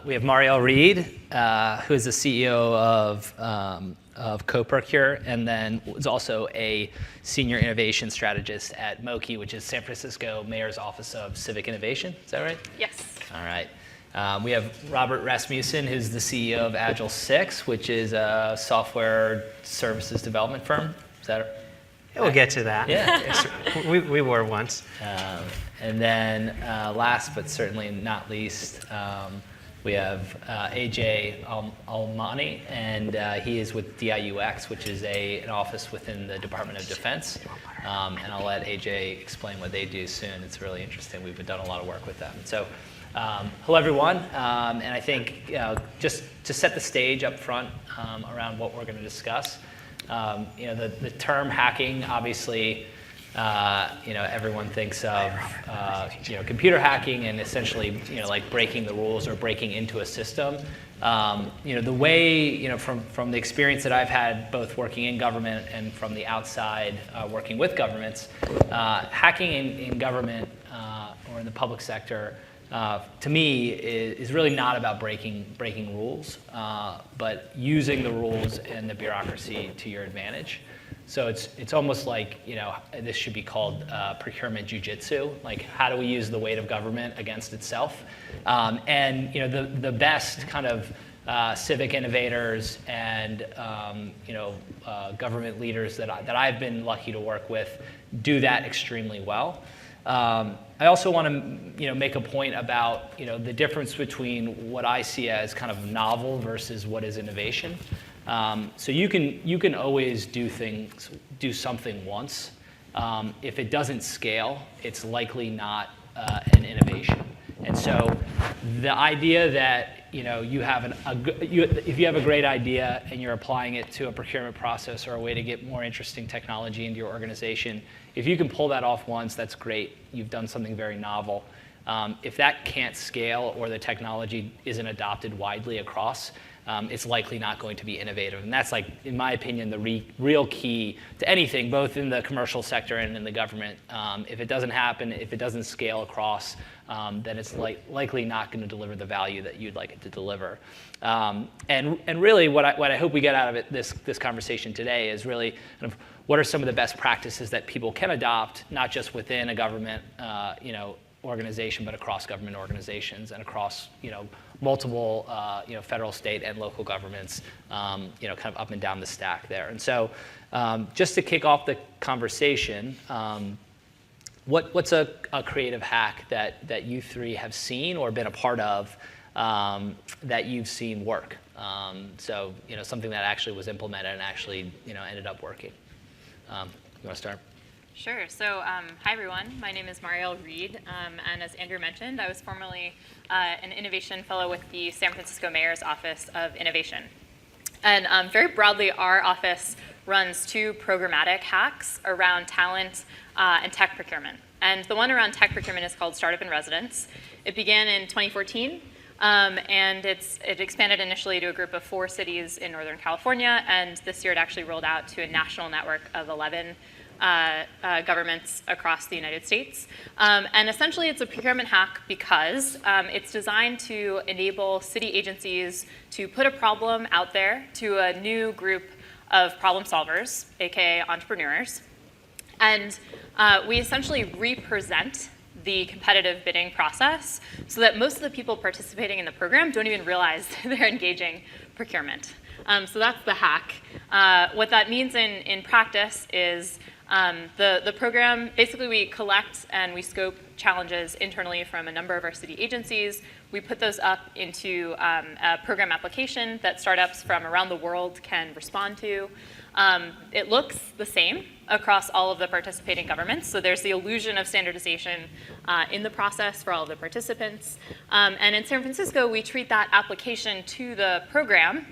We have Mariel Reed, who is the CEO of CoProcure, and then was also a senior innovation strategist at MOCI, which is San Francisco Mayor's Office of Civic Innovation. Is that right? Yes. All right. We have Robert Rasmussen, who's the CEO of Agile Six, which is a software services development firm. Is that right? We'll get to that. Yeah. we were once. And then last but certainly not least, we have Ajay Amlani, and he is with DIUx, which is an office within the Department of Defense. And I'll let Ajay explain what they do soon. It's really interesting. We've done a lot of work with them. So, hello everyone. And I think just to set the stage up front around what we're going to discuss. The term hacking, obviously, everyone thinks of computer hacking and essentially like breaking the rules or breaking into a system. The way from the experience that I've had both working in government and from the outside working with governments, hacking in government or in the public sector to me is really not about breaking rules, but using the rules and the bureaucracy to your advantage. So it's almost like this should be called procurement jujitsu. Like, how do we use the weight of government against itself? And the best kind of civic innovators and government leaders that I've been lucky to work with do that extremely well. I also want to make a point about the difference between what I see as kind of novel versus what is innovation. So you can always do something once. If it doesn't scale, it's likely not an innovation. And so the idea that you have if you have a great idea and you're applying it to a procurement process or a way to get more interesting technology into your organization, if you can pull that off once, that's great. You've done something very novel. If that can't scale or the technology isn't adopted widely across, it's likely not going to be innovative. And that's, like, in my opinion, the real key to anything, both in the commercial sector and in the government. If it doesn't happen, if it doesn't scale across, then it's likely not going to deliver the value that you'd like it to deliver. And really, what I hope we get out of it, this conversation today, is really kind of what are some of the best practices that people can adopt, not just within a government organization, but across government organizations and across multiple federal, state, and local governments, kind of up and down the stack there. And so, just to kick off the conversation, what's a creative hack that you three have seen or been a part of that you've seen work? So something that actually was implemented and actually ended up working. You want to start? Sure. So hi, everyone. My name is Mariel Reed. And as Andrew mentioned, I was formerly an innovation fellow with the San Francisco Mayor's Office of Innovation. And very broadly, our office runs 2 programmatic hacks around talent and tech procurement. And the one around tech procurement is called Startup in Residence. It began in 2014. And it expanded initially to a group of 4 cities in Northern California. And this year, it actually rolled out to a national network of 11 governments across the United States. And essentially, it's a procurement hack because it's designed to enable city agencies to put a problem out there to a new group of problem solvers, aka entrepreneurs. And we essentially represent the competitive bidding process so that most of the people participating in the program don't even realize they're engaging procurement. So that's the hack. What that means in practice is the program, basically we collect and we scope challenges internally from a number of our city agencies. We put those up into a program application that startups from around the world can respond to. It looks the same across all of the participating governments. So there's the illusion of standardization in the process for all of the participants. And in San Francisco, we treat that application to the program,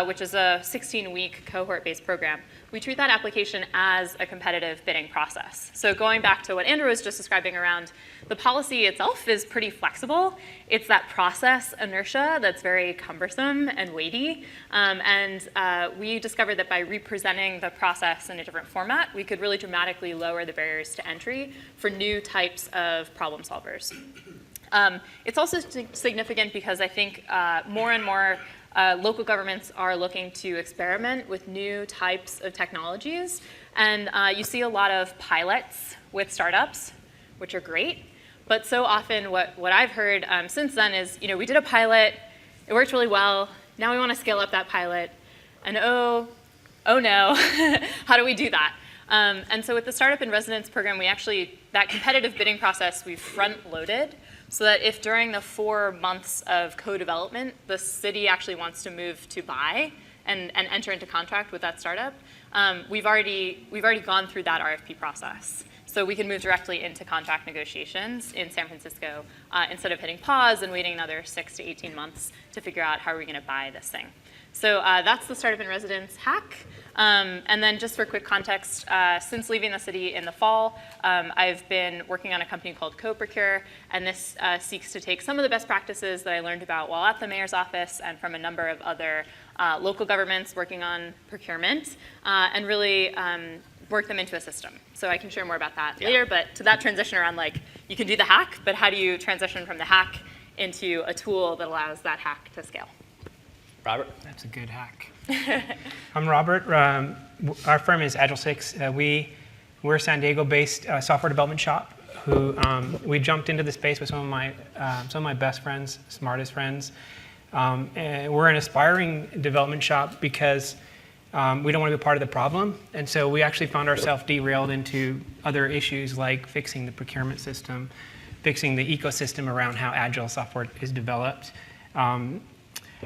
which is a 16-week cohort-based program. We treat that application as a competitive bidding process. So going back to what Andrew was just describing around the policy itself is pretty flexible. It's that process inertia that's very cumbersome and weighty. And we discovered that by representing the process in a different format, we could really dramatically lower the barriers to entry for new types of problem solvers. It's also significant because I think more and more local governments are looking to experiment with new types of technologies. And you see a lot of pilots with startups, which are great. But so often what I've heard since then is, we did a pilot, it worked really well, now we want to scale up that pilot, and oh no, how do we do that? And so with the Startup in Residence program, that competitive bidding process, we've front-loaded so that if during the 4 months of co-development, the city actually wants to move to buy and enter into contract with that startup, we've already gone through that RFP process. So we can move directly into contract negotiations in San Francisco instead of hitting pause and waiting another 6 to 18 months to figure out how are we going to buy this thing. So that's the Startup in Residence hack. And then just for quick context, since leaving the city in the fall, I've been working on a company called CoProcure, and this seeks to take some of the best practices that I learned about while at the mayor's office and from a number of other local governments working on procurement, and really work them into a system. So I can share more about that later, but to that transition around you can do the hack, but how do you transition from the hack into a tool that allows that hack to scale? Robert? That's a good hack. I'm Robert. Our firm is Agile Six. We're a San Diego-based software development shop who we jumped into the space with some of my best friends, smartest friends. And we're an aspiring development shop because we don't want to be part of the problem. And so we actually found ourselves derailed into other issues like fixing the procurement system, fixing the ecosystem around how Agile software is developed.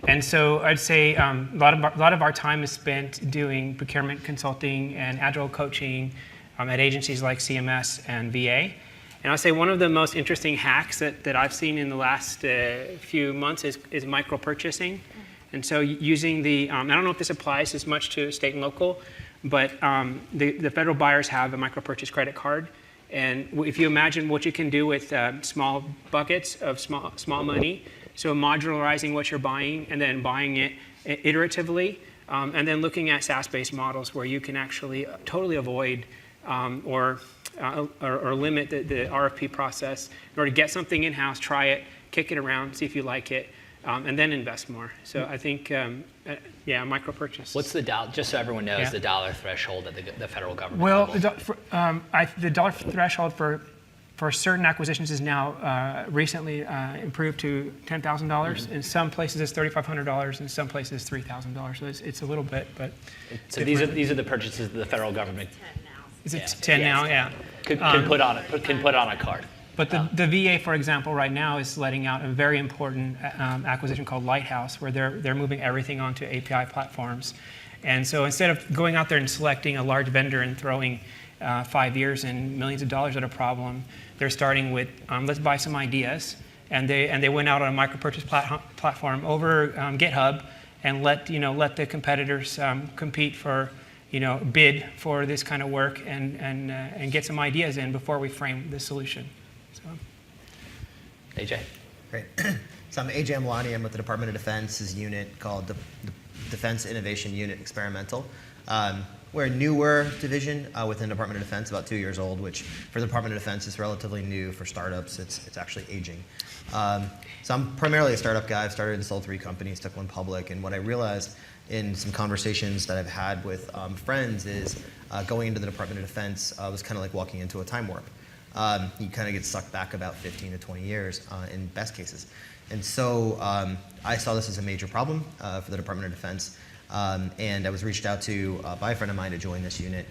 And so I'd say a lot of our time is spent doing procurement consulting and Agile coaching at agencies like CMS and VA. And I'll say one of the most interesting hacks that I've seen in the last few months is micro-purchasing. And so using I don't know if this applies as much to state and local, but the federal buyers have a micro-purchase credit card. And if you imagine what you can do with small buckets of small money, so modularizing what you're buying and then buying it iteratively, and then looking at SaaS-based models where you can actually totally avoid or limit the RFP process in order to get something in-house, try it, kick it around, see if you like it, and then invest more. So I think, micro purchase. What's the dollar, just so everyone knows, the dollar threshold that the federal government Well, level? the dollar threshold for certain acquisitions is now recently improved to $10,000. Mm-hmm. In some places it's $3,500. In some places $3,000. So it's a little bit, but so these are the purchases that the federal government. 10 now. Is it 10 now? Yeah. Can put on a card. But the VA, for example, right now is letting out a very important acquisition called Lighthouse, where they're moving everything onto API platforms. And so instead of going out there and selecting a large vendor and throwing 5 years and millions of dollars at a problem, they're starting with let's buy some ideas, and they went out on a micro-purchase platform over GitHub and let the competitors compete for bid for this kind of work and get some ideas in before we frame the solution. So. AJ. Great. So I'm Ajay Amlani. I'm with the Department of Defense's unit called the Defense Innovation Unit Experimental. We're a newer division within the Department of Defense, about 2 years old, which for the Department of Defense is relatively new. For startups, it's actually aging. So I'm primarily a startup guy. I've started and sold 3 companies, took one public, and what I realized in some conversations that I've had with friends is going into the Department of Defense was kind of like walking into a time warp. You kind of get sucked back about 15 to 20 years in best cases. And so I saw this as a major problem for the Department of Defense. And I was reached out to by a friend of mine to join this unit.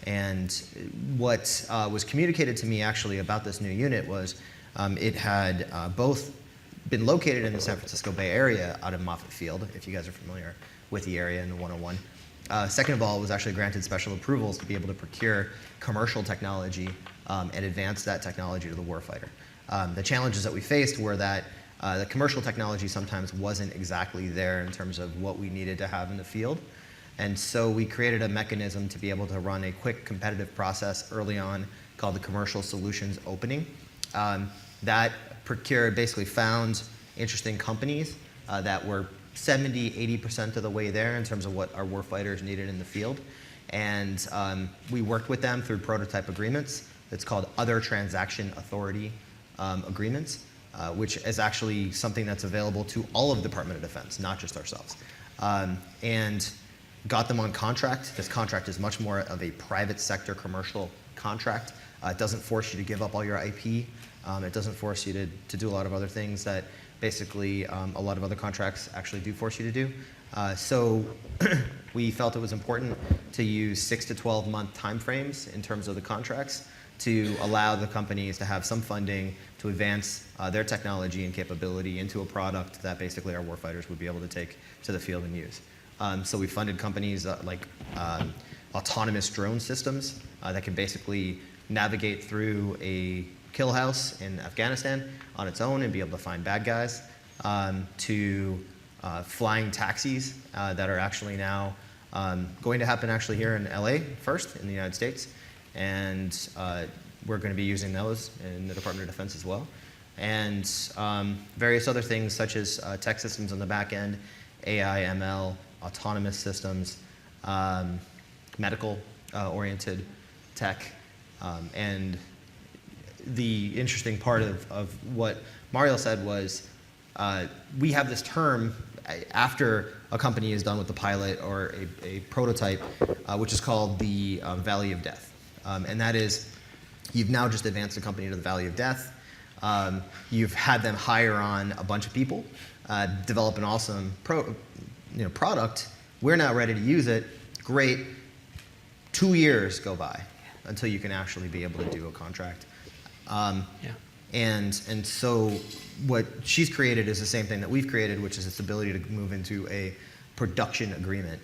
And what was communicated to me actually about this new unit was it had both been located in the San Francisco Bay Area out of Moffett Field, if you guys are familiar with the area in the 101. Second of all, it was actually granted special approvals to be able to procure commercial technology and advance that technology to the warfighter. The challenges that we faced were that the commercial technology sometimes wasn't exactly there in terms of what we needed to have in the field. And so we created a mechanism to be able to run a quick competitive process early on called the Commercial Solutions Opening. That procured, basically found interesting companies that were 70, 80% of the way there in terms of what our warfighters needed in the field. And we worked with them through prototype agreements. It's called Other Transaction Authority agreements. which is actually something that's available to all of the Department of Defense, not just ourselves. And got them on contract. This contract is much more of a private sector commercial contract. It doesn't force you to give up all your IP. It doesn't force you to do a lot of other things that basically a lot of other contracts actually do force you to do. So we felt it was important to use 6 to 12 month timeframes in terms of the contracts to allow the companies to have some funding to advance their technology and capability into a product that basically our warfighters would be able to take to the field and use. So we funded companies like autonomous drone systems that can basically navigate through a kill house in Afghanistan on its own and be able to find bad guys, to flying taxis that are actually now going to happen actually here in LA first in the United States. And we're going to be using those in the Department of Defense as well. And various other things such as tech systems on the back end, AI, ML, autonomous systems, medical oriented tech. And the interesting part of what Mariel said was we have this term after a company is done with the pilot or a prototype, which is called the Valley of Death. And that is, you've now just advanced a company to the Valley of Death. You've had them hire on a bunch of people, develop an awesome product. We're now ready to use it. Great. 2 years go by until you can actually be able to do a contract. And so what she's created is the same thing that we've created, which is this ability to move into a production agreement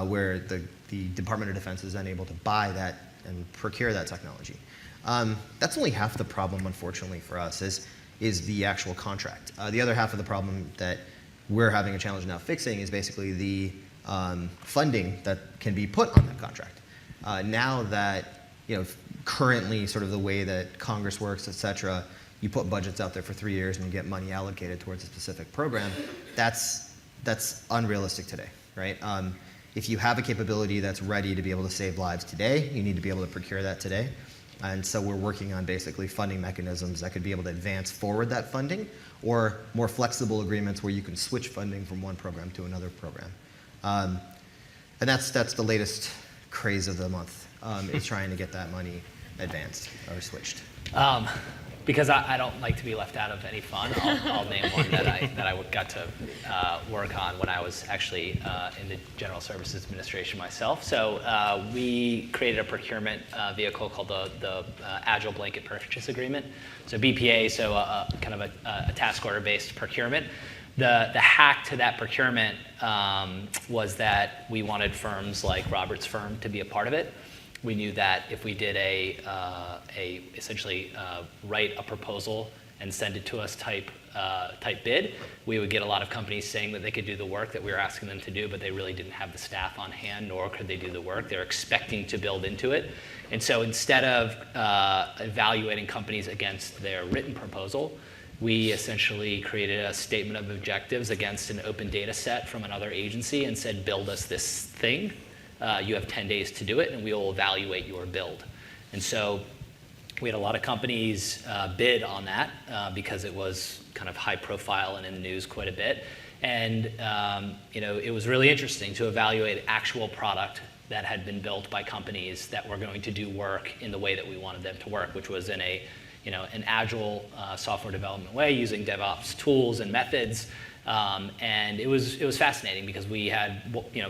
where the Department of Defense is then able to buy that and procure that technology. That's only half the problem, unfortunately, for us, is the actual contract. The other half of the problem that we're having a challenge now fixing is basically the funding that can be put on that contract. Now that, currently sort of the way that Congress works, et cetera, you put budgets out there for 3 years and you get money allocated towards a specific program, that's unrealistic today, right? If you have a capability that's ready to be able to save lives today, you need to be able to procure that today. And so we're working on basically funding mechanisms that could be able to advance forward that funding, or more flexible agreements where you can switch funding from one program to another program. And that's the latest craze of the month, is trying to get that money advanced or switched. Because I don't like to be left out of any fun, I'll name one that I got to work on when I was actually in the General Services Administration myself. So we created a procurement vehicle called the Agile Blanket Purchase Agreement. So BPA, so kind of a task order-based procurement. The hack to that procurement was that we wanted firms like Robert's firm to be a part of it. We knew that if we did essentially write a proposal and send it to us type bid, we would get a lot of companies saying that they could do the work that we were asking them to do, but they really didn't have the staff on hand, nor could they do the work. They're expecting to build into it. And so instead of evaluating companies against their written proposal, we essentially created a statement of objectives against an open data set from another agency and said, build us this thing. You have 10 days to do it, and we will evaluate your build. And so we had a lot of companies bid on that because it was kind of high profile and in the news quite a bit. And it was really interesting to evaluate actual product that had been built by companies that were going to do work in the way that we wanted them to work, which was in an agile software development way using DevOps tools and methods. And it was fascinating because we had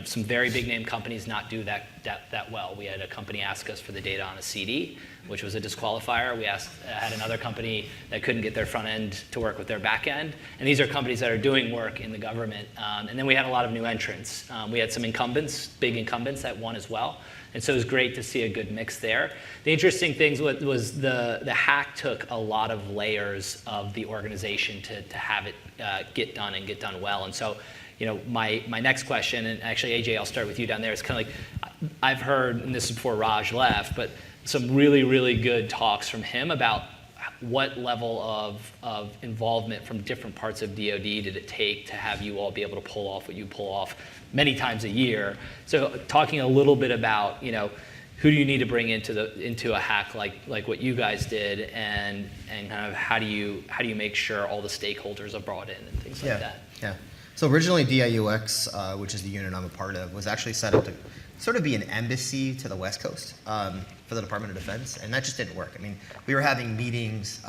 some very big name companies not do that well. We had a company ask us for the data on a CD, which was a disqualifier. We had another company that couldn't get their front end to work with their back end. And these are companies that are doing work in the government. And then we had a lot of new entrants. We had some incumbents, big incumbents that won as well. And so it was great to see a good mix there. The interesting thing was the hack took a lot of layers of the organization to have it get done and get done well. And so, my next question, and actually AJ, I'll start with you down there. It's kind of like I've heard, and this is before Raj left, but some really, really good talks from him about what level of involvement from different parts of DoD did it take to have you all be able to pull off what you pull off many times a year. So talking a little bit about, who do you need to bring into a hack like what you guys did, and kind of how do you make sure all the stakeholders are brought in and things like that? Yeah. So originally DIUx, which is the unit I'm a part of, was actually set up to sort of be an embassy to the West Coast for the Department of Defense, and that just didn't work. I mean, we were having meetings,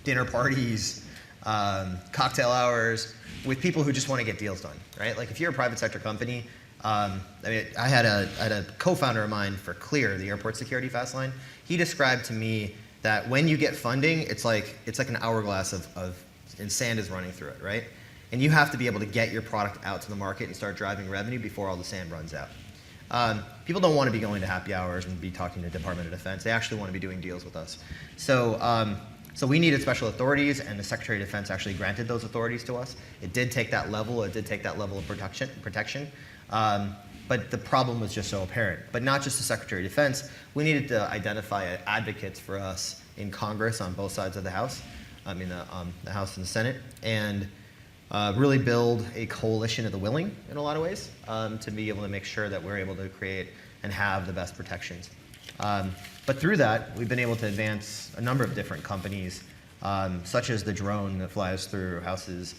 dinner parties, cocktail hours with people who just want to get deals done, right? Like if you're a private sector company, I had a co-founder of mine for Clear, the airport security fast line. He described to me that when you get funding, it's like an hourglass and sand is running through it, right? And you have to be able to get your product out to the market and start driving revenue before all the sand runs out. People don't want to be going to happy hours and be talking to Department of Defense. They actually want to be doing deals with us. So we needed special authorities, and the Secretary of Defense actually granted those authorities to us. It did take that level. It did take that level of protection. But the problem was just so apparent. But not just the Secretary of Defense. We needed to identify advocates for us in Congress on both sides of the House, the House and the Senate, and really build a coalition of the willing in a lot of ways to be able to make sure that we're able to create and have the best protections. But through that, we've been able to advance a number of different companies, such as the drone that flies through houses,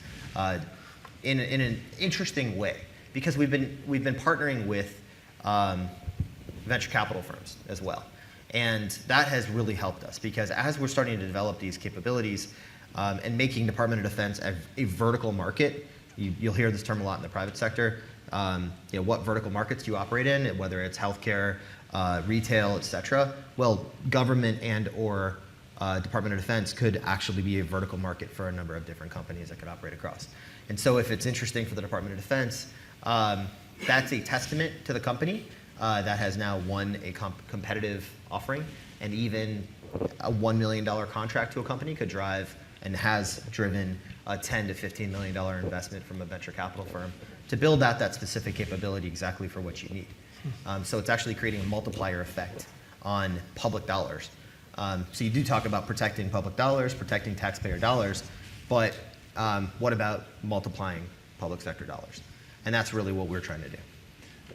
in an interesting way, because we've been partnering with venture capital firms as well, and that has really helped us because as we're starting to develop these capabilities and making Department of Defense a vertical market, you'll hear this term a lot in the private sector. What vertical markets do you operate in, whether it's healthcare, retail, et cetera? Well, government and or Department of Defense could actually be a vertical market for a number of different companies that could operate across. And so if it's interesting for the Department of Defense, that's a testament to the company that has now won a competitive offering, and even a $1 million contract to a company could drive and has driven a $10 to $15 million investment from a venture capital firm to build out that specific capability exactly for what you need. So it's actually creating a multiplier effect on public dollars. So you do talk about protecting public dollars, protecting taxpayer dollars, but what about multiplying public sector dollars? And that's really what we're trying to do.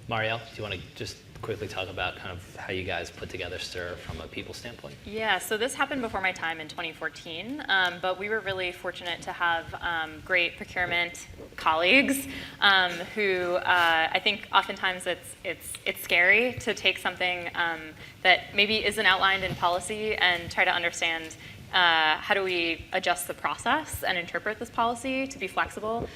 Mariel, do you want to just quickly talk about kind of how you guys put together STIR from a people standpoint? Yeah, so this happened before my time in 2014, but we were really fortunate to have great procurement colleagues who I think oftentimes it's scary to take something that maybe isn't outlined in policy and try to understand how do we adjust the process and interpret this policy to be flexible?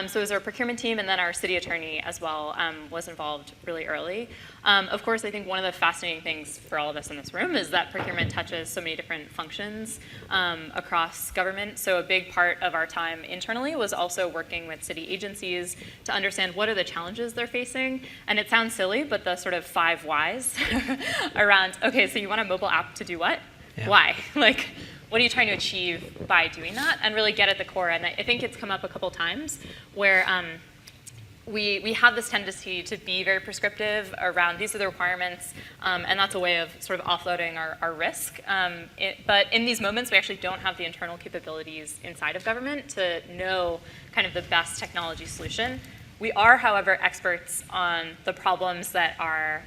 So it was our procurement team, and then our city attorney as well was involved really early. Of course, I think one of the fascinating things for all of us in this room is that procurement touches so many different functions across government. So a big part of our time internally was also working with city agencies to understand what are the challenges they're facing. And it sounds silly, but the sort of 5 whys around, okay, so you want a mobile app to do what? Yeah. Why? What are you trying to achieve by doing that? And really get at the core. And I think it's come up a couple times where we have this tendency to be very prescriptive around these are the requirements, and that's a way of sort of offloading our risk. But in these moments, we actually don't have the internal capabilities inside of government to know kind of the best technology solution. We are, however, experts on the problems that our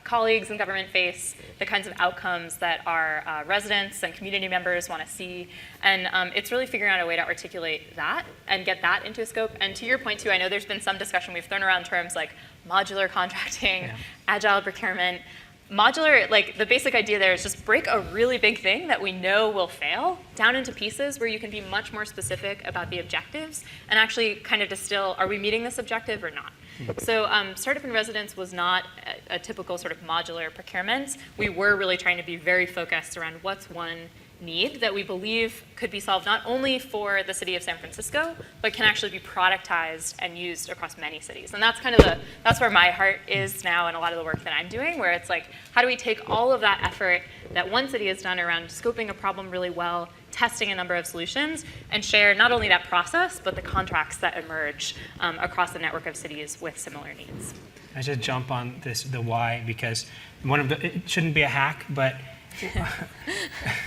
colleagues in government face, the kinds of outcomes that our residents and community members want to see. And it's really figuring out a way to articulate that and get that into a scope. And to your point, too, I know there's been some discussion. We've thrown around terms like modular contracting, agile procurement. Modular, the basic idea there is just break a really big thing that we know will fail down into pieces where you can be much more specific about the objectives and actually kind of distill, are we meeting this objective or not? So Startup in Residence was not a typical sort of modular procurement. We were really trying to be very focused around what's one need that we believe could be solved not only for the city of San Francisco, but can actually be productized and used across many cities. And that's kind of that's where my heart is now in a lot of the work that I'm doing, where it's like, how do we take all of that effort that one city has done around scoping a problem really well, testing a number of solutions, and share not only that process, but the contracts that emerge across the network of cities with similar needs. I should jump on the why, because it shouldn't be a hack, but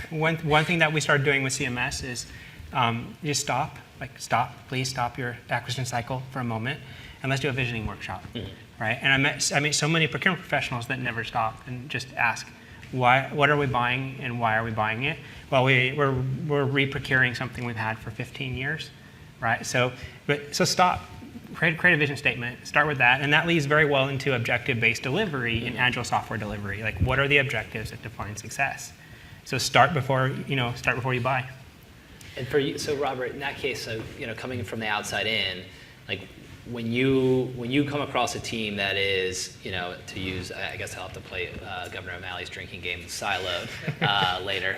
one thing that we started doing with CMS is just stop, please stop your acquisition cycle for a moment, and let's do a visioning workshop, right? And I met so many procurement professionals that never stop and just ask, what are we buying and why are we buying it? Well, we're re-procuring something we've had for 15 years, right? So stop. Create a vision statement, start with that, and that leads very well into objective-based delivery and agile software delivery. Like, what are the objectives that define success? So start before you buy. And for you, so Robert, in that case, so coming from the outside in, like when you come across a team that is, to use, I guess I'll have to play Governor O'Malley's drinking game siloed later.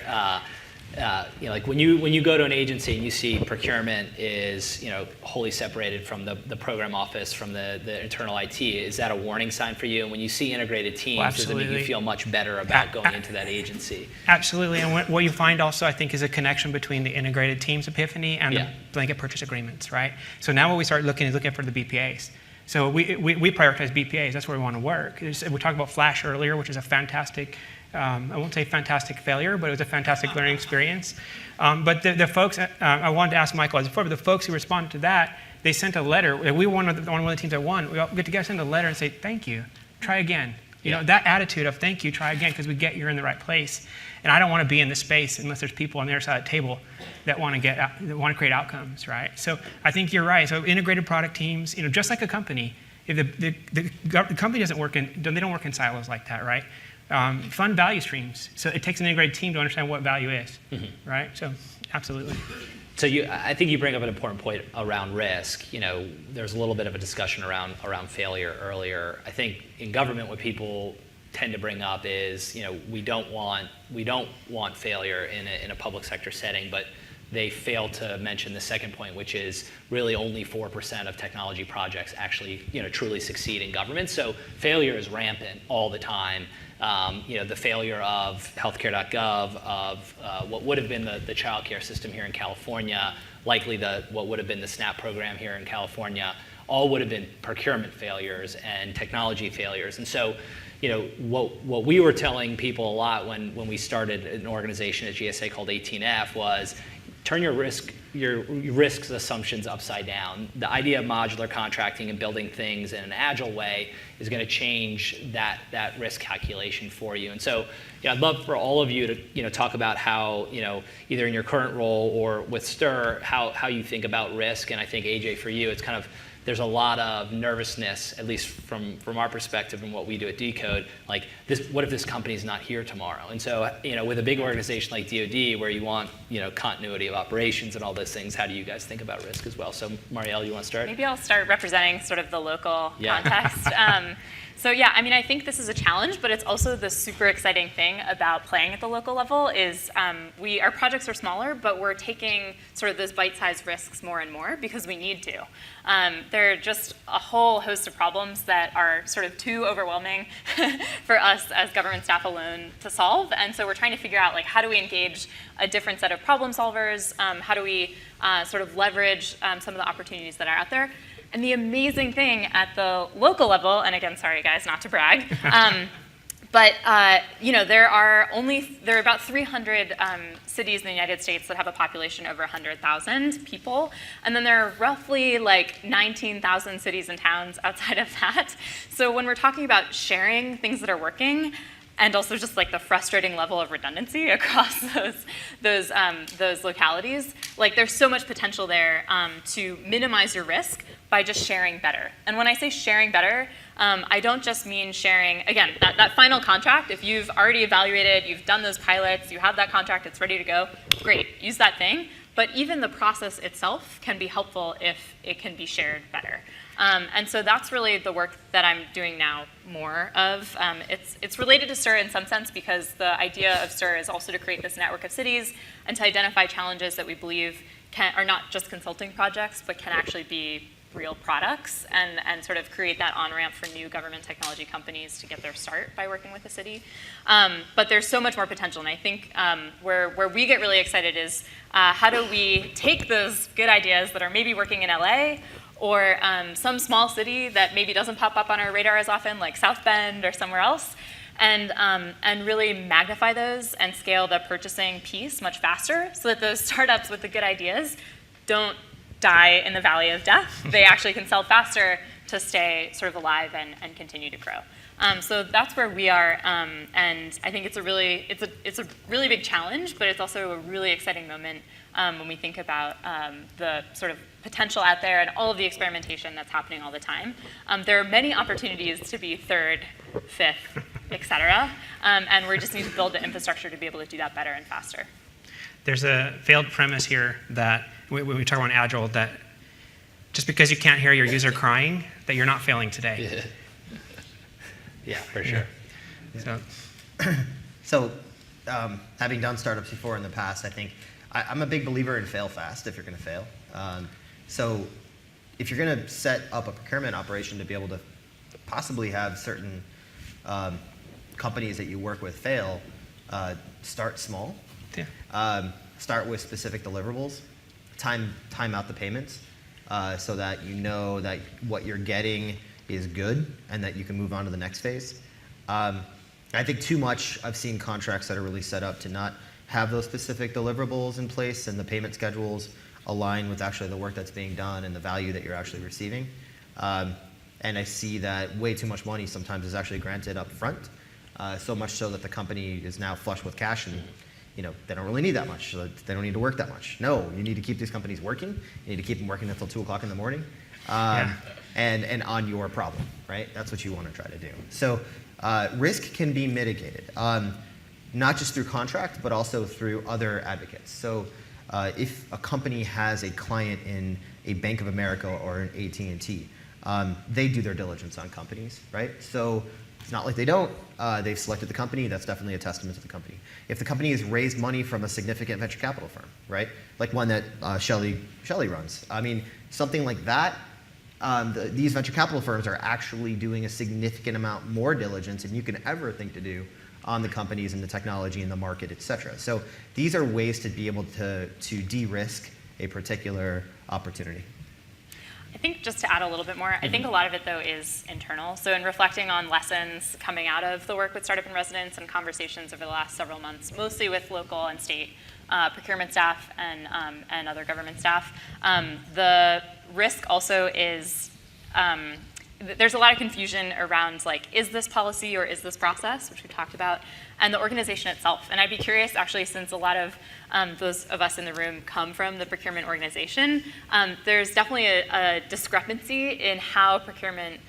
Like when you go to an agency and you see procurement is wholly separated from the program office, from the internal IT, is that a warning sign for you? And when you see integrated teams, does it make you feel much better about going into that agency? Absolutely, and what you find also, I think, is a connection between the integrated teams epiphany and the blanket purchase agreements, right? So now what we start looking for the BPAs. So we prioritize BPAs. That's where we want to work. We talked about Flash earlier, which is a fantastic. I won't say fantastic failure, but it was a fantastic learning experience. But the folks, I wanted to ask Michael as before, but the folks who responded to that, they sent a letter. We were one of the teams that won. We all get together, send a letter, and say, thank you, try again. That attitude of thank you, try again, because we get you're in the right place. And I don't want to be in this space unless there's people on the other side of the table that want to create outcomes, right? So I think you're right. So integrated product teams, just like a company, if the company doesn't work they don't work in silos like that, right? Fund value streams. So it takes an integrated team to understand what value is, right? So absolutely. So I think you bring up an important point around risk. There's a little bit of a discussion around failure earlier. I think in government, what people tend to bring up is, we don't want failure in a public sector setting, but they fail to mention the second point, which is really only 4% of technology projects actually, truly succeed in government. So failure is rampant all the time. The failure of healthcare.gov, of what would have been the child care system here in California, likely what would have been the SNAP program here in California, all would have been procurement failures and technology failures. And so, what we were telling people a lot when we started an organization at GSA called 18F was, turn your risks assumptions upside down. The idea of modular contracting and building things in an agile way is going to change that risk calculation for you. And so, I'd love for all of you to talk about how, either in your current role or with STIR, how you think about risk. And I think, AJ, for you, it's kind of, there's a lot of nervousness, at least from our perspective and what we do at Decode, like what if this company's not here tomorrow? And so, with a big organization like DoD, where you want, continuity of operations and all those things, how do you guys think about risk as well? So, Mariel, you want to start? Maybe I'll start representing sort of the local context. So I think this is a challenge, but it's also the super exciting thing about playing at the local level is our projects are smaller, but we're taking sort of those bite-sized risks more and more because we need to. There are just a whole host of problems that are sort of too overwhelming for us as government staff alone to solve, and so we're trying to figure out how do we engage a different set of problem solvers, how do we sort of leverage some of the opportunities that are out there. And the amazing thing at the local level, and again, sorry guys, not to brag, but there are about 300 cities in the United States that have a population over 100,000 people, and then there are roughly 19,000 cities and towns outside of that. So when we're talking about sharing things that are working, and also just the frustrating level of redundancy across those localities, there's so much potential there to minimize your risk by just sharing better. And when I say sharing better, I don't just mean sharing, again, that final contract. If you've already evaluated, you've done those pilots, you have that contract, it's ready to go, great, use that thing. But even the process itself can be helpful if it can be shared better. And so that's really the work that I'm doing now more of. It's related to STIR in some sense because the idea of STIR is also to create this network of cities and to identify challenges that we believe are not just consulting projects, but can actually be real products and sort of create that on-ramp for new government technology companies to get their start by working with the city. But there's so much more potential, and I think where we get really excited is how do we take those good ideas that are maybe working in LA or some small city that maybe doesn't pop up on our radar as often, like South Bend or somewhere else, and really magnify those and scale the purchasing piece much faster so that those startups with the good ideas don't die in the valley of death. They actually can sell faster to stay sort of alive and continue to grow. So that's where we are, and I think it's a really big challenge, but it's also a really exciting moment when we think about the sort of potential out there and all of the experimentation that's happening all the time. There are many opportunities to be third, fifth, et cetera, and we just need to build the infrastructure to be able to do that better and faster. There's a failed premise here that when we talk about Agile, that just because you can't hear your user crying, that you're not failing today. Yeah, for sure. So, So, having done startups before in the past, I think I'm a big believer in fail fast if you're going to fail. So, if you're going to set up a procurement operation to be able to possibly have certain companies that you work with fail, start small. yeah. Start with specific deliverables. Time out the payments so that you know that what you're getting is good and that you can move on to the next phase. I think too much I've seen contracts that are really set up to not have those specific deliverables in place and the payment schedules align with actually the work that's being done and the value that you're actually receiving. And I see that way too much money sometimes is actually granted up front, so much so that the company is now flush with cash and they don't really need that much. So they don't need to work that much. No, you need to keep these companies working. You need to keep them working until 2 o'clock in the morning. And on your problem, right? That's what you want to try to do. So risk can be mitigated, not just through contract, but also through other advocates. So if a company has a client in a Bank of America or an AT&T, they do their diligence on companies, right? So it's not like they don't. They've selected the company. That's definitely a testament to the company. If the company has raised money from a significant venture capital firm, right? Like one that Shelley runs. I mean, something like that, these venture capital firms are actually doing a significant amount more diligence than you can ever think to do on the companies and the technology and the market, et cetera. So these are ways to be able to de-risk a particular opportunity. I think just to add a little bit more, I think a lot of it, though, is internal. So in reflecting on lessons coming out of the work with Startup in Residence and conversations over the last several months, mostly with local and state procurement staff and other government staff, the risk also is there's a lot of confusion around, like, is this policy or is this process, which we talked about, and the organization itself. And I'd be curious, actually, since a lot of those of us in the room come from the procurement organization, there's definitely a discrepancy in how procurement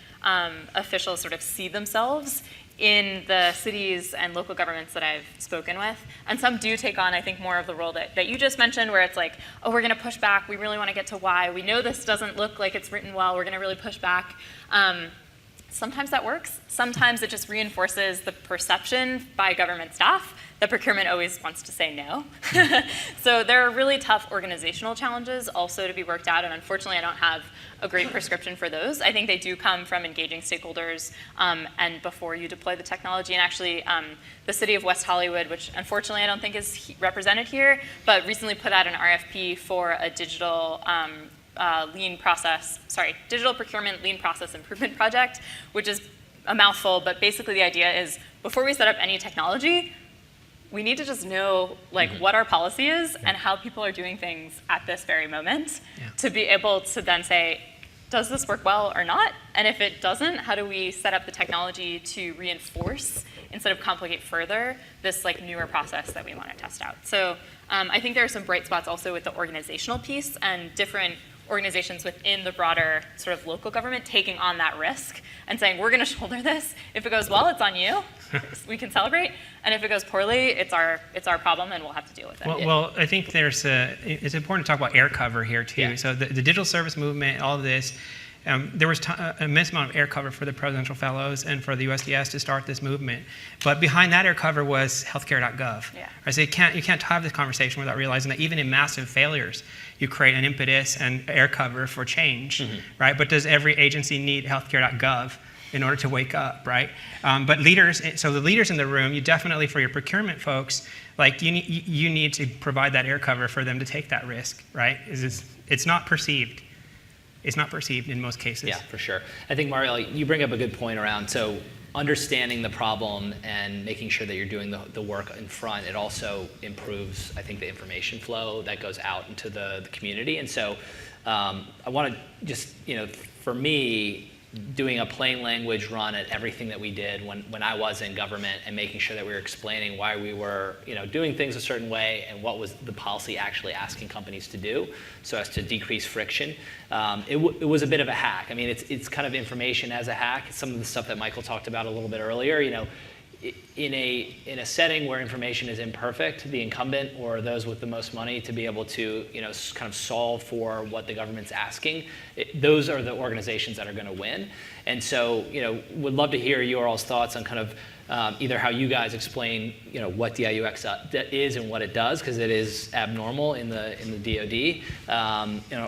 officials sort of see themselves in the cities and local governments that I've spoken with. And some do take on, I think, more of the role that you just mentioned, where it's like, oh, we're going to push back. We really want to get to why. We know this doesn't look like it's written well. We're going to really push back. Sometimes that works. Sometimes it just reinforces the perception by government staff that procurement always wants to say no. So there are really tough organizational challenges also to be worked out, and unfortunately I don't have a great prescription for those. I think they do come from engaging stakeholders and before you deploy the technology. And actually the city of West Hollywood, which unfortunately I don't think is represented here, but recently put out an RFP for a digital digital procurement lean process improvement project, which is a mouthful, but basically the idea is before we set up any technology, we need to just know what our policy is and how people are doing things at this very moment to be able to then say, does this work well or not? And if it doesn't, how do we set up the technology to reinforce instead of complicate further this newer process that we want to test out? So I think there are some bright spots also with the organizational piece and different organizations within the broader sort of local government taking on that risk and saying, we're going to shoulder this. If it goes well, it's on you. We can celebrate. And if it goes poorly, it's our problem, and we'll have to deal with it. Well, I think it's important to talk about air cover here, too. Yeah. So the digital service movement, all of this, there was an immense amount of air cover for the presidential fellows and for the USDS to start this movement. But behind that air cover was healthcare.gov. Yeah. Right? So you can't have this conversation without realizing that even in massive failures, you create an impetus and air cover for change, right? But does every agency need healthcare.gov in order to wake up, right? But leaders, so the leaders in the room, you definitely, for your procurement folks, you need to provide that air cover for them to take that risk, right? It's not perceived. It's not perceived in most cases. Yeah, for sure. I think, Mariel, you bring up a good point around, so understanding the problem and making sure that you're doing the work in front, it also improves, I think, the information flow that goes out into the community. And so I want to just, for me, doing a plain language run at everything that we did when I was in government, and making sure that we were explaining why we were doing things a certain way and what was the policy actually asking companies to do, so as to decrease friction. It was a bit of a hack. I mean, it's kind of information as a hack. It's some of the stuff that Michael talked about a little bit earlier. In a setting where information is imperfect, the incumbent or those with the most money to be able to kind of solve for what the government's asking, those are the organizations that are going to win. And so would love to hear your all's thoughts on kind of either how you guys explain what DIUx is and what it does, because it is abnormal in the DoD,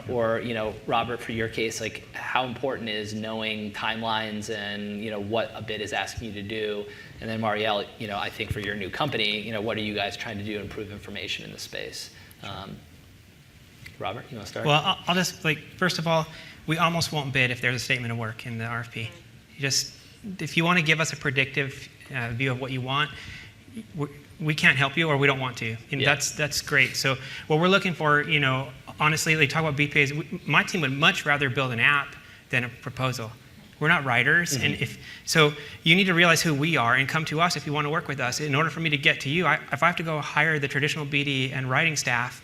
or Robert, for your case, like how important is knowing timelines and what a bid is asking you to do. And then Mariel, I think for your new company, what are you guys trying to do to improve information in the space? Robert, you want to start? Well, I'll just, first of all, we almost won't bid if there's a statement of work in the RFP. If you want to give us a predictive view of what you want, we can't help you, or we don't want to. And that's great. So what we're looking for, honestly, they talk about BPAs. My team would much rather build an app than a proposal. We're not writers, and so you need to realize who we are and come to us if you want to work with us. In order for me to get to you, if I have to go hire the traditional BD and writing staff,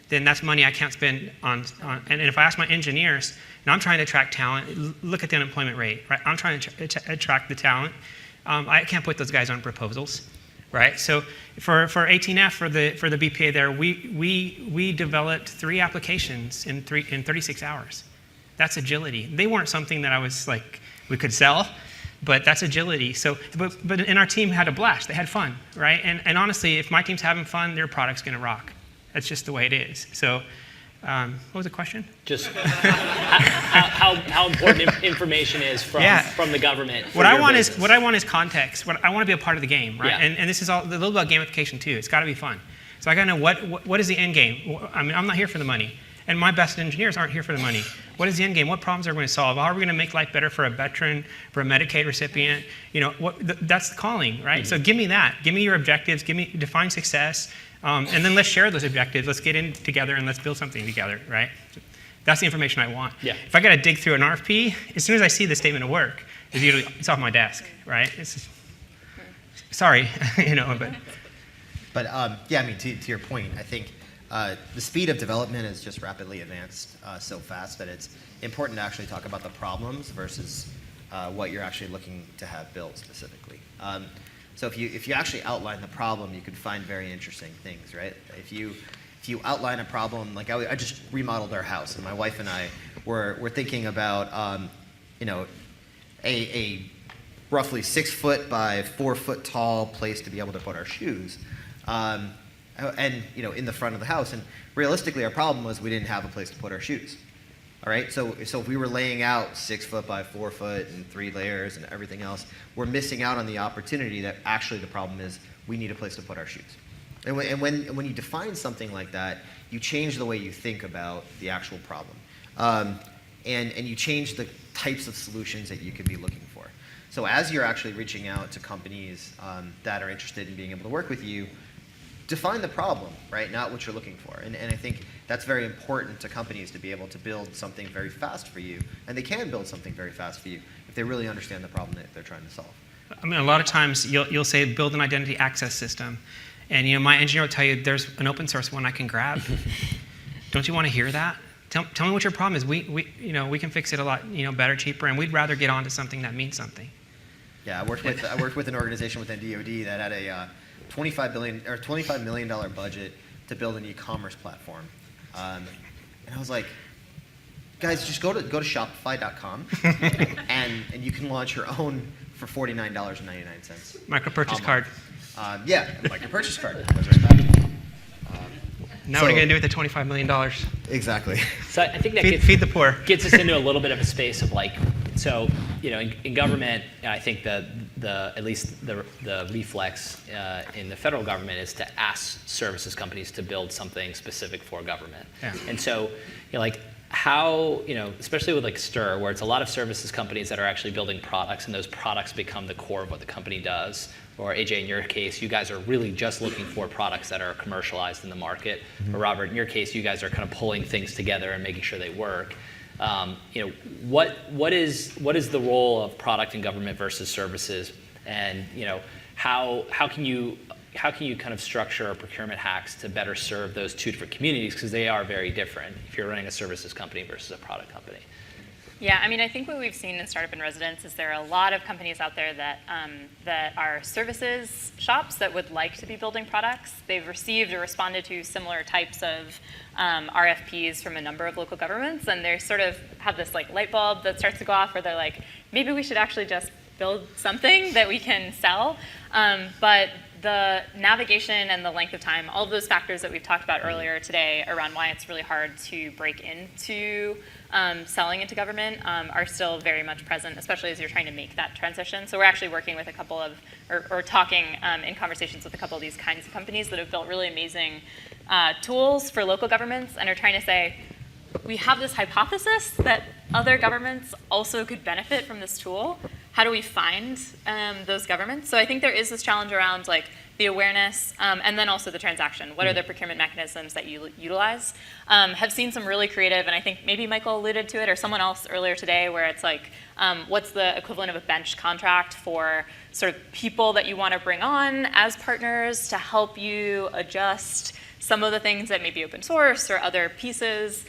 then that's money I can't spend on. And if I ask my engineers, and I'm trying to attract talent, look at the unemployment rate, right? I'm trying to attract the talent. I can't put those guys on proposals, right? So for 18F, for the BPA there, we developed 3 applications in 36 hours. That's agility. They weren't something that I was like, we could sell, but that's agility. So, but in our team had a blast. They had fun, right? And honestly, if my team's having fun, their product's going to rock. That's just the way it is. So, what was the question? Just how important information is from the government. What I want is context. I want to be a part of the game, right? Yeah. And this is all a little about gamification too. It's got to be fun. So I got to know what is the end game. I mean, I'm not here for the money. And my best engineers aren't here for the money. What is the end game? What problems are we going to solve? How are we going to make life better for a veteran, for a Medicaid recipient? That's the calling, right? So give me that. Give me your objectives. Define success. And then let's share those objectives. Let's get in together and let's build something together, right? That's the information I want. Yeah. If I got to dig through an RFP, as soon as I see the statement of work, it's off my desk, right? Sorry, but. But I mean, to your point, I think the speed of development has just rapidly advanced so fast that it's important to actually talk about the problems versus what you're actually looking to have built specifically. So if you actually outline the problem, you can find very interesting things, right? If you outline a problem, like I just remodeled our house, and my wife and I were thinking about a roughly 6 foot by 4 foot tall place to be able to put our shoes. And in the front of the house, and realistically our problem was we didn't have a place to put our shoes. All right, so if we were laying out 6 foot by 4 foot and 3 layers and everything else, we're missing out on the opportunity that actually the problem is we need a place to put our shoes. And when you define something like that, you change the way you think about the actual problem, and you change the types of solutions that you could be looking for. So as you're actually reaching out to companies that are interested in being able to work with you, define the problem, right? Not what you're looking for. And I think that's very important to companies to be able to build something very fast for you. And they can build something very fast for you if they really understand the problem that they're trying to solve. I mean, a lot of times you'll say build an identity access system. And my engineer will tell you there's an open source one I can grab. Don't you want to hear that? Tell me what your problem is. We can fix it a lot better, cheaper, and we'd rather get onto something that means something. Yeah, I worked with an organization within DoD that had a $25 million budget to build an e-commerce platform, and I was like, guys, just go to Shopify.com, and you can launch your own for $49.99. Micro purchase card. Micro purchase card. Goes right back. Now what are you going to do with the $25 million? Exactly. So I think that feed the poor. Gets us into a little bit of a space of in government, I think at least the reflex in the federal government is to ask services companies to build something specific for government. Yeah. And so, how, especially with STIR, where it's a lot of services companies that are actually building products, and those products become the core of what the company does. Or AJ, in your case, you guys are really just looking for products that are commercialized in the market. Mm-hmm. Or Robert, in your case, you guys are kind of pulling things together and making sure they work. What is the role of product in government versus services, and how can you kind of structure procurement hacks to better serve those two different communities, because they are very different if you're running a services company versus a product company? Yeah, I mean, I think what we've seen in Startup in Residence is there are a lot of companies out there that are services shops that would like to be building products. They've received or responded to similar types of RFPs from a number of local governments, and they sort of have this like light bulb that starts to go off where they're like, maybe we should actually just build something that we can sell. But the navigation and the length of time, all of those factors that we've talked about earlier today around why it's really hard to break into selling into government are still very much present, especially as you're trying to make that transition. So we're actually working with a couple of, or talking in conversations with a couple of these kinds of companies that have built really amazing tools for local governments and are trying to say, we have this hypothesis that other governments also could benefit from this tool. How do we find those governments? So I think there is this challenge around like the awareness and then also the transaction. What are the procurement mechanisms that you utilize? Have seen some really creative, and I think maybe Michael alluded to it or someone else earlier today, where it's like, what's the equivalent of a bench contract for sort of people that you want to bring on as partners to help you adjust some of the things that may be open source or other pieces.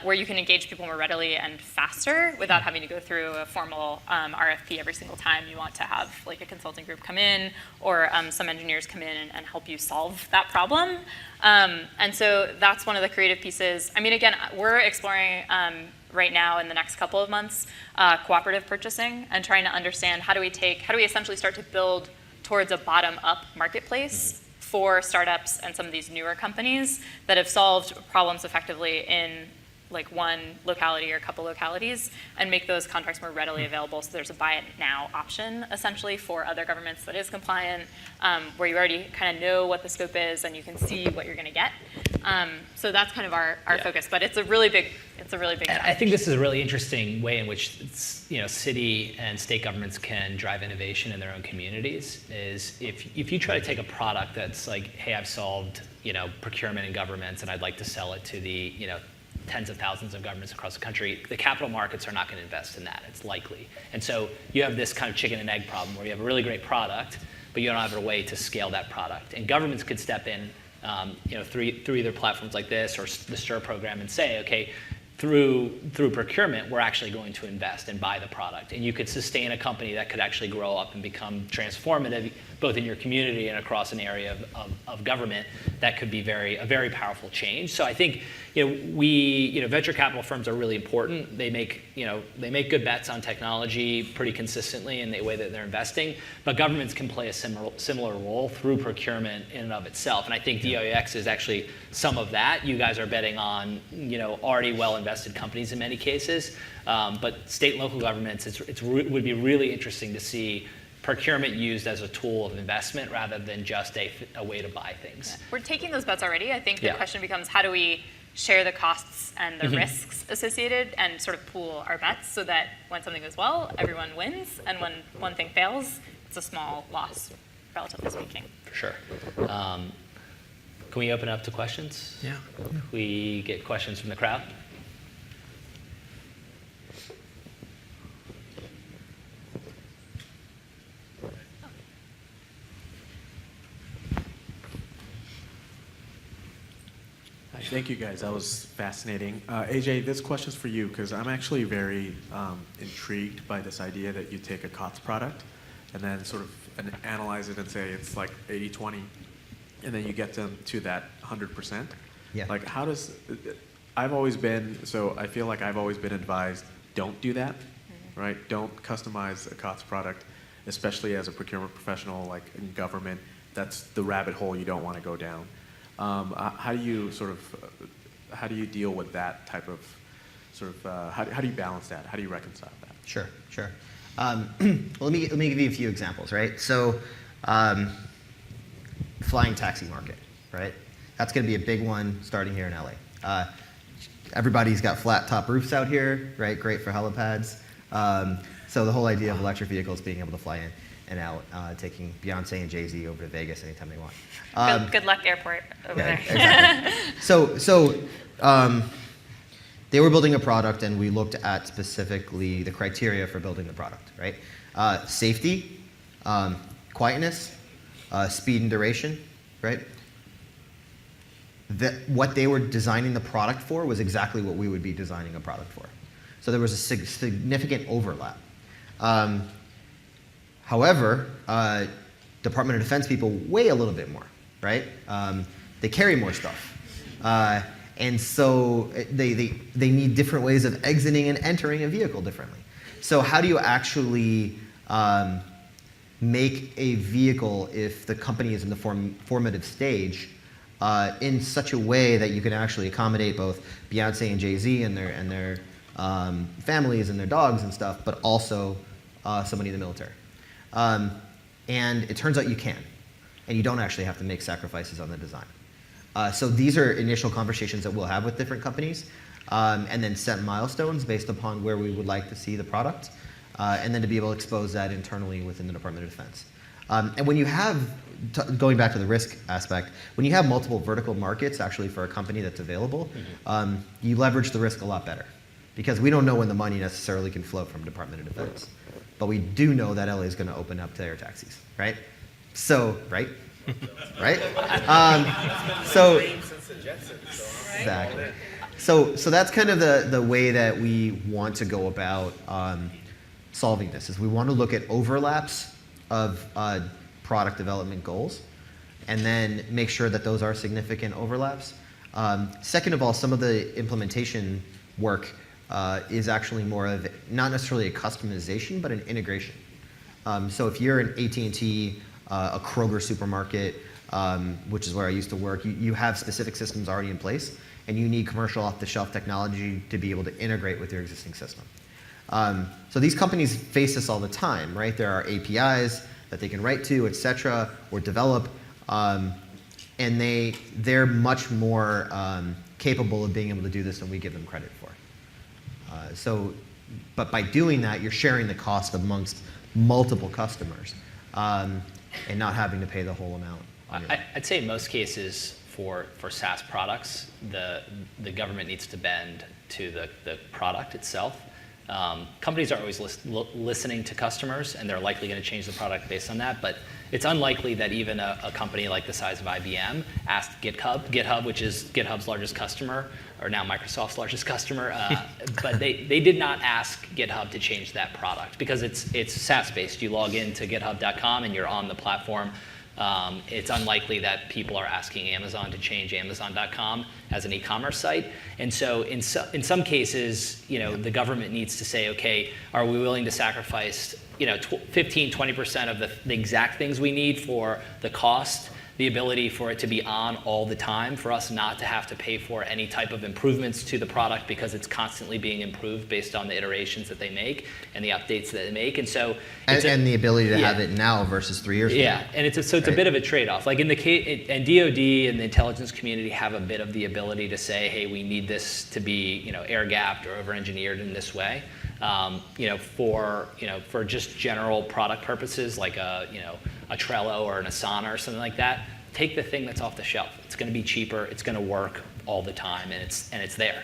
Where you can engage people more readily and faster without having to go through a formal RFP every single time you want to have like a consulting group come in or some engineers come in and help you solve that problem. And so that's one of the creative pieces. I mean, again, we're exploring right now in the next couple of months cooperative purchasing and trying to understand how do we essentially start to build towards a bottom-up marketplace for startups and some of these newer companies that have solved problems effectively in like one locality or a couple localities and make those contracts more readily available. So there's a buy it now option essentially for other governments that is compliant, where you already kind of know what the scope is and you can see what you're going to get. So that's kind of our focus, but it's a really big challenge. I think this is a really interesting way in which city and state governments can drive innovation in their own communities. Is if you try to take a product that's like, hey, I've solved procurement in governments and I'd like to sell it to the tens of thousands of governments across the country, the capital markets are not going to invest in that. It's likely. And so you have this kind of chicken and egg problem where you have a really great product, but you don't have a way to scale that product. And governments could step in through either platforms like this or the STIR program and say, okay, through procurement, we're actually going to invest and buy the product. And you could sustain a company that could actually grow up and become transformative, both in your community and across an area of government. That could be a very powerful change. So I think venture capital firms are really important. They make good bets on technology pretty consistently in the way that they're investing. But governments can play a similar role through procurement in and of itself. And I think DIUx is actually some of that. You guys are betting on already well invested companies in many cases. But state and local governments, it would be really interesting to see procurement used as a tool of investment rather than just a way to buy things. We're taking those bets already. I think the question becomes, how do we share the costs and the risks associated and sort of pool our bets so that when something goes well, everyone wins, and when one thing fails, it's a small loss, relatively speaking. For sure. Can we open up to questions? Yeah. Can we get questions from the crowd? Thank you, guys. That was fascinating. AJ, this question's for you because I'm actually very intrigued by this idea that you take a COTS product and then sort of analyze it and say it's like 80-20, and then you get them to that 100%. Yeah. Like, how does I feel like I've always been advised, don't do that, right? Don't customize a COTS product, especially as a procurement professional, like in government. That's the rabbit hole you don't want to go down. How do you deal with that type of how do you balance that? How do you reconcile that? Sure. Well, let me give you a few examples, right? So, flying taxi market, right? That's going to be a big one starting here in LA. Everybody's got flat top roofs out here, right? Great for helipads. So the whole idea of electric vehicles being able to fly in and out, taking Beyonce and Jay-Z over to Vegas anytime they want. Good luck, airport over there. Exactly. So they were building a product, and we looked at specifically the criteria for building the product, right? Safety, quietness, speed and duration, right? What they were designing the product for was exactly what we would be designing a product for. So there was a significant overlap. However, Department of Defense people weigh a little bit more, right? They carry more stuff. And so they need different ways of exiting and entering a vehicle differently. So how do you actually make a vehicle, if the company is in the formative stage, in such a way that you can actually accommodate both Beyonce and Jay-Z and their families and their dogs and stuff, but also somebody in the military. And it turns out you can, and you don't actually have to make sacrifices on the design. So these are initial conversations that we'll have with different companies, and then set milestones based upon where we would like to see the product, and then to be able to expose that internally within the Department of Defense. And when you have, going back to the risk aspect, when you have multiple vertical markets actually for a company that's available, you leverage the risk a lot better. Because we don't know when the money necessarily can flow from Department of Defense. But we do know that LA is going to open up to air taxis, right? So, right? Right? Exactly. So that's kind of the way that we want to go about solving this, is we want to look at overlaps of product development goals, and then make sure that those are significant overlaps. Second of all, some of the implementation work is actually more of, not necessarily a customization, but an integration. So if you're an AT&T, a Kroger supermarket, which is where I used to work, you have specific systems already in place, and you need commercial off-the-shelf technology to be able to integrate with your existing system. So these companies face this all the time, right? There are APIs that they can write to, et cetera, or develop, and they're much more capable of being able to do this than we give them credit for. But by doing that, you're sharing the cost amongst multiple customers, and not having to pay the whole amount. I'd say in most cases for SaaS products, the government needs to bend to the product itself. Companies are always listening to customers, and they're likely going to change the product based on that, but it's unlikely that even a company like the size of IBM asked GitHub, which is GitHub's largest customer, or now Microsoft's largest customer, but they did not ask GitHub to change that product because it's SaaS-based. You log into github.com and you're on the platform. It's unlikely that people are asking Amazon to change Amazon.com as an e-commerce site. And so in some cases, the government needs to say, okay, are we willing to sacrifice 15, 20% of the exact things we need for the cost, the ability for it to be on all the time, for us not to have to pay for any type of improvements to the product because it's constantly being improved based on the iterations that they make and the updates that they make. And so and the ability to have it now versus 3 years ago. Yeah, and it's a bit of a trade-off. Like in the case, and DoD and the intelligence community have a bit of the ability to say, hey, we need this to be air-gapped or over-engineered in this way. For just general product purposes, like a Trello or an Asana or something like that, take the thing that's off the shelf. It's going to be cheaper. It's going to work all the time, and it's there.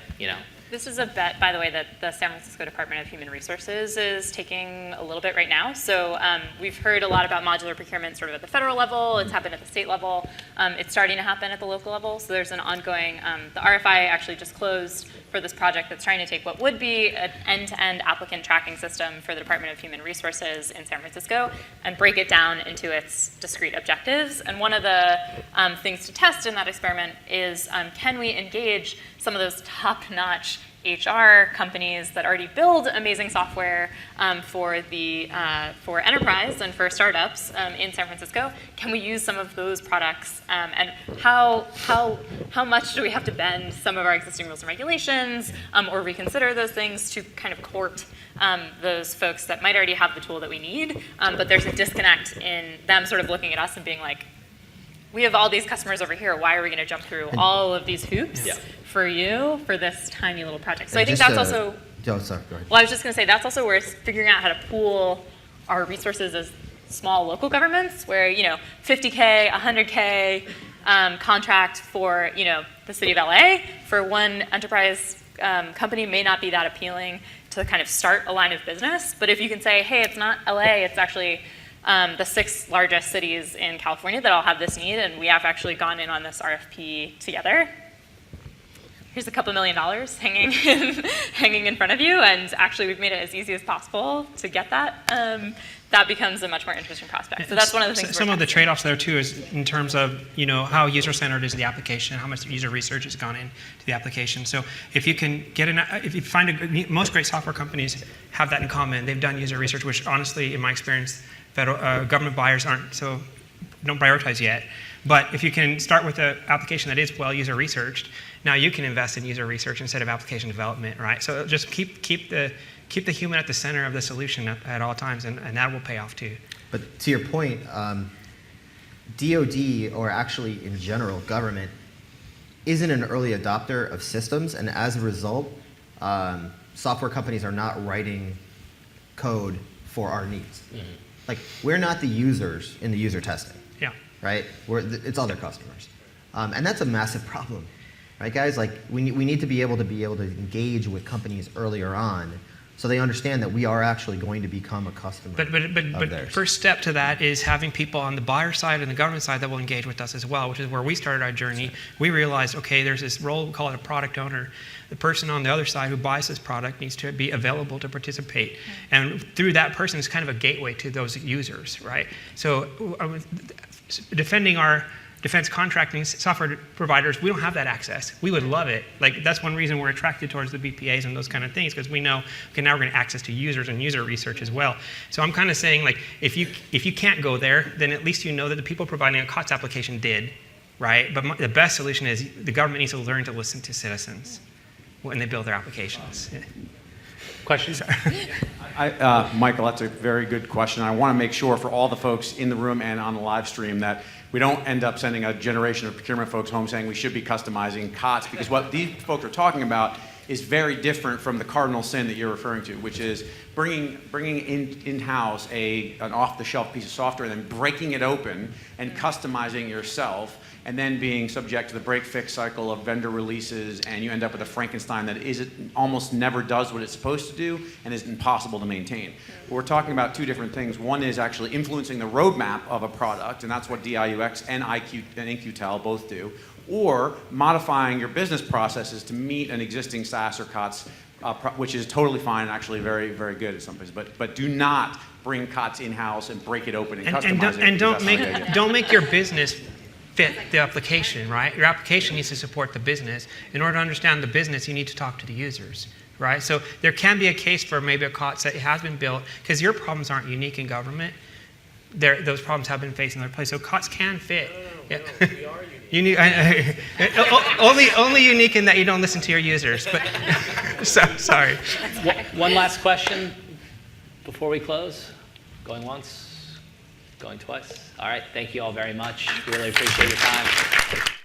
This is a bet, by the way, that the San Francisco Department of Human Resources is taking a little bit right now. So we've heard a lot about modular procurement sort of at the federal level. It's happened at the state level. It's starting to happen at the local level. So there's an ongoing, the RFI actually just closed for this project that's trying to take what would be an end-to-end applicant tracking system for the Department of Human Resources in San Francisco and break it down into its discrete objectives. And one of the things to test in that experiment is can we engage some of those top-notch HR companies that already build amazing software for enterprise and for startups in San Francisco? Can we use some of those products? And how much do we have to bend some of our existing rules and regulations or reconsider those things to kind of court those folks that might already have the tool that we need, but there's a disconnect in them sort of looking at us and being like, we have all these customers over here. Why are we going to jump through all of these hoops for you for this tiny little project? So I think that's also. Oh, sorry, go ahead. Well, I was just going to say that's also where it's figuring out how to pool our resources as small local governments, where $50K, $100K contract for the city of LA for one enterprise company may not be that appealing to kind of start a line of business, but if you can say, hey, it's not LA, it's actually the 6 largest cities in California that all have this need, and we have actually gone in on this RFP together. Here's a couple $1 million hanging in front of you, and actually we've made it as easy as possible to get that. That becomes a much more interesting prospect. So that's one of the things. Some of the trade-offs there too is in terms of how user-centered is the application, how much user research has gone into the application. So if you can if you find most great software companies have that in common. They've done user research, which honestly, in my experience, federal government buyers don't prioritize yet. But if you can start with an application that is well user researched, now you can invest in user research instead of application development, right? So just keep the human at the center of the solution at all times, and that will pay off too. But to your point, DoD, or actually in general government, isn't an early adopter of systems, and as a result, software companies are not writing code for our needs. Mm-hmm. Like, we're not the users in the user testing. Yeah. Right? It's other customers. And that's a massive problem. Right, guys? Like, we need to be able to engage with companies earlier on so they understand that we are actually going to become a customer of theirs. First step to that is having people on the buyer side and the government side that will engage with us as well, which is where we started our journey. We realized, okay, there's this role, we call it a product owner. The person on the other side who buys this product needs to be available to participate. And through that person is kind of a gateway to those users, right? So defending our defense contracting software providers, we don't have that access. We would love it. Like, that's one reason we're attracted towards the BPAs and those kind of things, because we know, okay, now we're going to access to users and user research as well. So I'm kind of saying, like, if you can't go there, then at least you know that the people providing a COTS application did, right? But the best solution is the government needs to learn to listen to citizens when they build their applications. Yeah. Questions? Michael, that's a very good question. I want to make sure for all the folks in the room and on the live stream that we don't end up sending a generation of procurement folks home saying we should be customizing COTS, because what these folks are talking about is very different from the cardinal sin that you're referring to, which is bringing in-house an off-the-shelf piece of software and then breaking it open and customizing yourself, and then being subject to the break-fix cycle of vendor releases, and you end up with a Frankenstein that almost never does what it's supposed to do and is impossible to maintain. We're talking about two different things. One is actually influencing the roadmap of a product, and that's what DIUx and InQtel both do, or modifying your business processes to meet an existing SaaS or COTS, which is totally fine and actually very, very good in some places. But do not bring COTS in-house and break it open and customize it. And don't make your business fit the application, right? Your application needs to support the business. In order to understand the business, you need to talk to the users, right? So there can be a case for maybe a COTS that has been built, because your problems aren't unique in government. Those problems have been faced in their place. So COTS can fit. No, we are unique. Only unique in that you don't listen to your users. But sorry. One last question before we close. Going once, going twice. All right, thank you all very much. Really appreciate your time.